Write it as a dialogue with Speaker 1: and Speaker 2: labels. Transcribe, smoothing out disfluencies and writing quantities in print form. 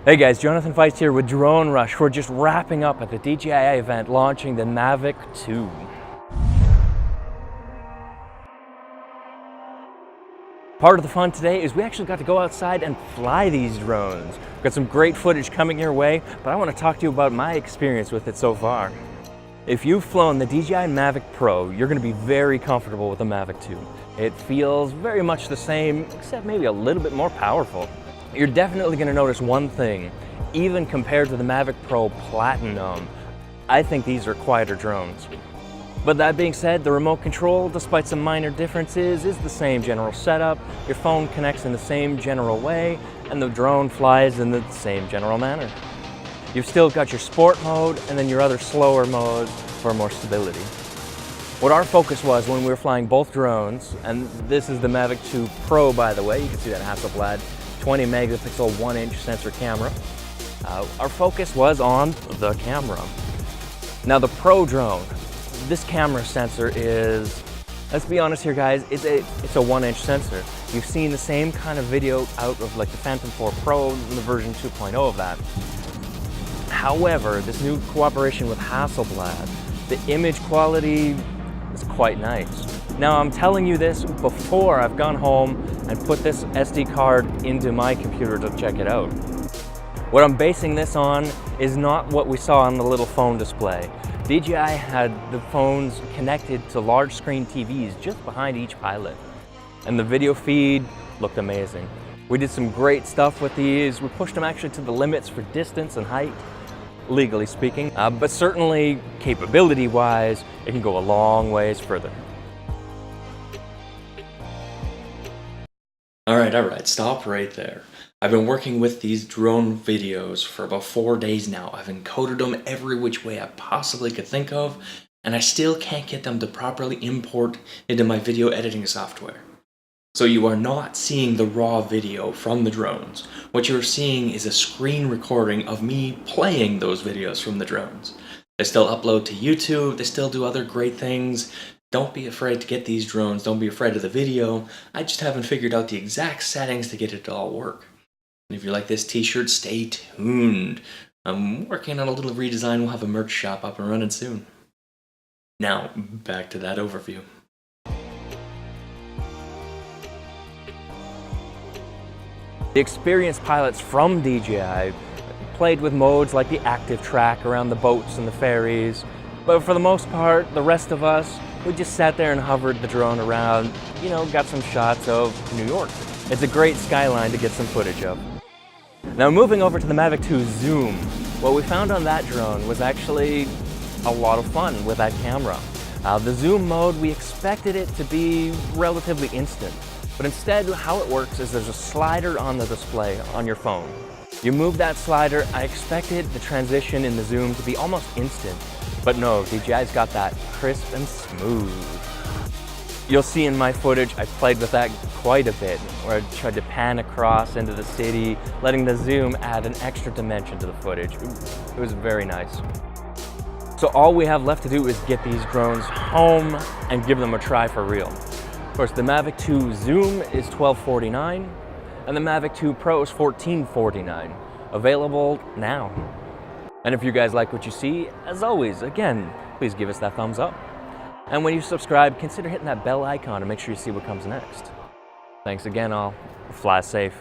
Speaker 1: Hey guys, Jonathan Feist here with Drone Rush. We're just wrapping up at the DJI event launching the Mavic 2. Part of the fun today is we actually got to go outside and fly these drones. We've got some great footage coming your way, but I want to talk to you about my experience with it so far. If you've flown the DJI Mavic Pro, you're going to be very comfortable with the Mavic 2. It feels very much the same, except maybe a little bit more powerful. You're definitely going to notice one thing, even compared to the Mavic Pro Platinum, I think these are quieter drones. But that being said, the remote control, despite some minor differences, is the same general setup, your phone connects in the same general way, and the drone flies in the same general manner. You've still got your sport mode and then your other slower modes for more stability. What our focus was when we were flying both drones, and this is the Mavic 2 Pro by the way, you can see that Hasselblad 20 megapixel 1-inch sensor camera. Our focus was on the camera. Now the Pro drone, this camera sensor is, let's be honest here guys, it's a 1-inch sensor. You've seen the same kind of video out of like the Phantom 4 Pro and the version 2.0 of that. However, this new cooperation with Hasselblad, the image quality is quite nice. Now I'm telling you this before I've gone home and put this SD card into my computer to check it out. What I'm basing this on is not what we saw on the little phone display. DJI had the phones connected to large screen TVs just behind each pilot. And the video feed looked amazing. We did some great stuff with these. We pushed them actually to the limits for distance and height, legally speaking. But certainly capability-wise, it can go a long ways further.
Speaker 2: All right, stop right there. I've been working with these drone videos for about 4 days now. I've encoded them every which way I possibly could think of, and I still can't get them to properly import into my video editing software. So you are not seeing the raw video from the drones. What you're seeing is a screen recording of me playing those videos from the drones. They still upload to YouTube, they still do other great things. Don't be afraid to get these drones, don't be afraid of the video. I just haven't figured out the exact settings to get it to all work. And if you like this t-shirt, stay tuned. I'm working on a little redesign, we'll have a merch shop up and running soon. Now, back to that overview.
Speaker 1: The experienced pilots from DJI played with modes like the active track around the boats and the ferries, but for the most part, the rest of us, we just sat there and hovered the drone around, got some shots of New York. It's a great skyline to get some footage of. Now moving over to the Mavic 2 Zoom, what we found on that drone was actually a lot of fun with that camera. The zoom mode, we expected it to be relatively instant, but instead how it works is there's a slider on the display on your phone. You move that slider, I expected the transition in the zoom to be almost instant, but no, DJI's got that crisp and smooth. You'll see in my footage, I played with that quite a bit, where I tried to pan across into the city, letting the zoom add an extra dimension to the footage. It was very nice. So all we have left to do is get these drones home and give them a try for real. Of course, the Mavic 2 Zoom is $1249, and the Mavic 2 Pro is $1449. Available now. And if you guys like what you see, as always, again, please give us that thumbs up. And when you subscribe, consider hitting that bell icon to make sure you see what comes next. Thanks again all. Fly safe.